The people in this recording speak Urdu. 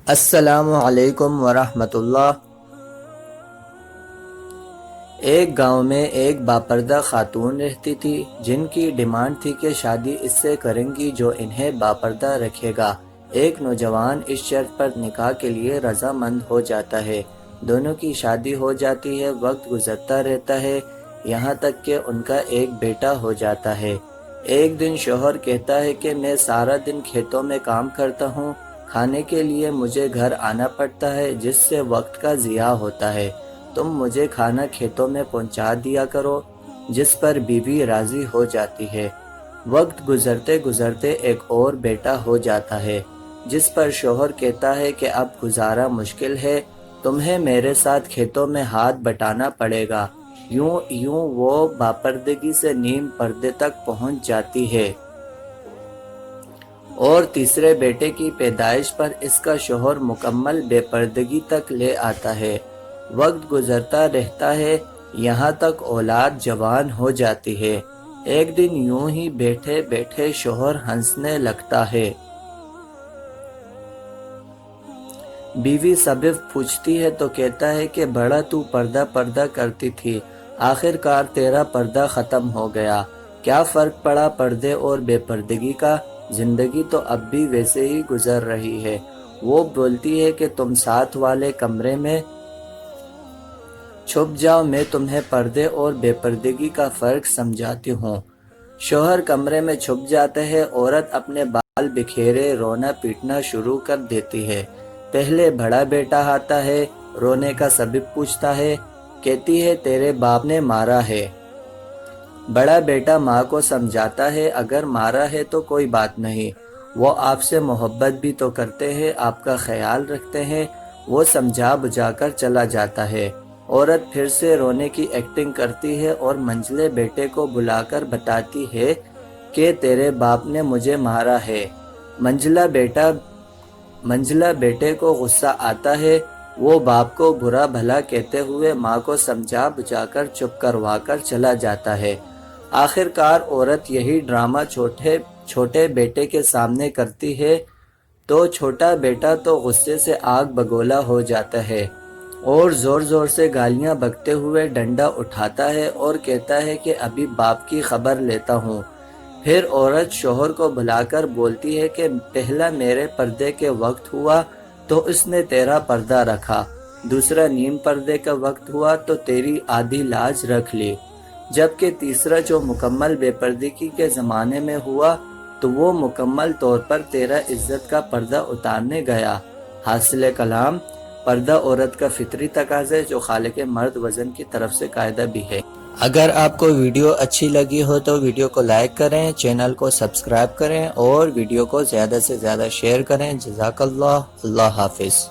السلام علیکم ورحمۃ اللہ۔ ایک گاؤں میں ایک باپردہ خاتون رہتی تھی جن کی ڈیمانڈ تھی کہ شادی اس سے کریں گی جو انہیں باپردہ رکھے گا۔ ایک نوجوان اس شرط پر نکاح کے لیے رضامند ہو جاتا ہے۔ دونوں کی شادی ہو جاتی ہے، وقت گزرتا رہتا ہے، یہاں تک کہ ان کا ایک بیٹا ہو جاتا ہے۔ ایک دن شوہر کہتا ہے کہ میں سارا دن کھیتوں میں کام کرتا ہوں، کھانے کے لیے مجھے گھر آنا پڑتا ہے جس سے وقت کا ضیاع ہوتا ہے، تم مجھے کھانا کھیتوں میں پہنچا دیا کرو، جس پر بیوی راضی ہو جاتی ہے۔ وقت گزرتے گزرتے ایک اور بیٹا ہو جاتا ہے، جس پر شوہر کہتا ہے کہ اب گزارا مشکل ہے، تمہیں میرے ساتھ کھیتوں میں ہاتھ بٹانا پڑے گا۔ یوں یوں وہ باپردگی سے نیم پردے تک پہنچ جاتی ہے، اور تیسرے بیٹے کی پیدائش پر اس کا شوہر مکمل بے پردگی تک لے آتا ہے۔ وقت گزرتا رہتا ہے، یہاں تک اولاد جوان ہو جاتی ہے۔ ایک دن یوں ہی بیٹھے بیٹھے شوہر ہنسنے لگتا ہے۔ بیوی سبب پوچھتی ہے تو کہتا ہے کہ بڑا تو پردہ پردہ کرتی تھی، آخر کار تیرا پردہ ختم ہو گیا، کیا فرق پڑا پردے اور بے پردگی کا، زندگی تو اب بھی ویسے ہی گزر رہی ہے۔ وہ بولتی ہے کہ تم ساتھ والے کمرے میں چھپ جاؤ، میں تمہیں پردے اور بے پردگی کا فرق سمجھاتی ہوں۔ شوہر کمرے میں چھپ جاتے ہیں، عورت اپنے بال بکھیرے رونا پیٹنا شروع کر دیتی ہے۔ پہلے بڑا بیٹا آتا ہے، رونے کا سبب پوچھتا ہے، کہتی ہے تیرے باپ نے مارا ہے۔ بڑا بیٹا ماں کو سمجھاتا ہے اگر مارا ہے تو کوئی بات نہیں، وہ آپ سے محبت بھی تو کرتے ہیں، آپ کا خیال رکھتے ہیں۔ وہ سمجھا بجھا کر چلا جاتا ہے۔ عورت پھر سے رونے کی ایکٹنگ کرتی ہے اور منجلے بیٹے کو بلا کر بتاتی ہے کہ تیرے باپ نے مجھے مارا ہے۔ منجلا بیٹے کو غصہ آتا ہے، وہ باپ کو برا بھلا کہتے ہوئے ماں کو سمجھا بجھا کر چپ کروا کر چلا جاتا ہے۔ آخر کار عورت یہی ڈرامہ چھوٹے بیٹے کے سامنے کرتی ہے تو چھوٹا بیٹا تو غصے سے آگ بگولا ہو جاتا ہے اور زور زور سے گالیاں بکتے ہوئے ڈنڈا اٹھاتا ہے اور کہتا ہے کہ ابھی باپ کی خبر لیتا ہوں۔ پھر عورت شوہر کو بلا کر بولتی ہے کہ پہلا میرے پردے کے وقت ہوا تو اس نے تیرا پردہ رکھا، دوسرا نیم پردے کا وقت ہوا تو تیری آدھی لاج رکھ لی، جبکہ تیسرا جو مکمل بے پردگی کے زمانے میں ہوا تو وہ مکمل طور پر تیرا عزت کا پردہ اتارنے گیا۔ حاصل کلام، پردہ عورت کا فطری تقاضا ہے جو خالق مرد وزن کی طرف سے قاعدہ بھی ہے۔ اگر آپ کو ویڈیو اچھی لگی ہو تو ویڈیو کو لائک کریں، چینل کو سبسکرائب کریں اور ویڈیو کو زیادہ سے زیادہ شیئر کریں۔ جزاک اللہ، اللہ حافظ۔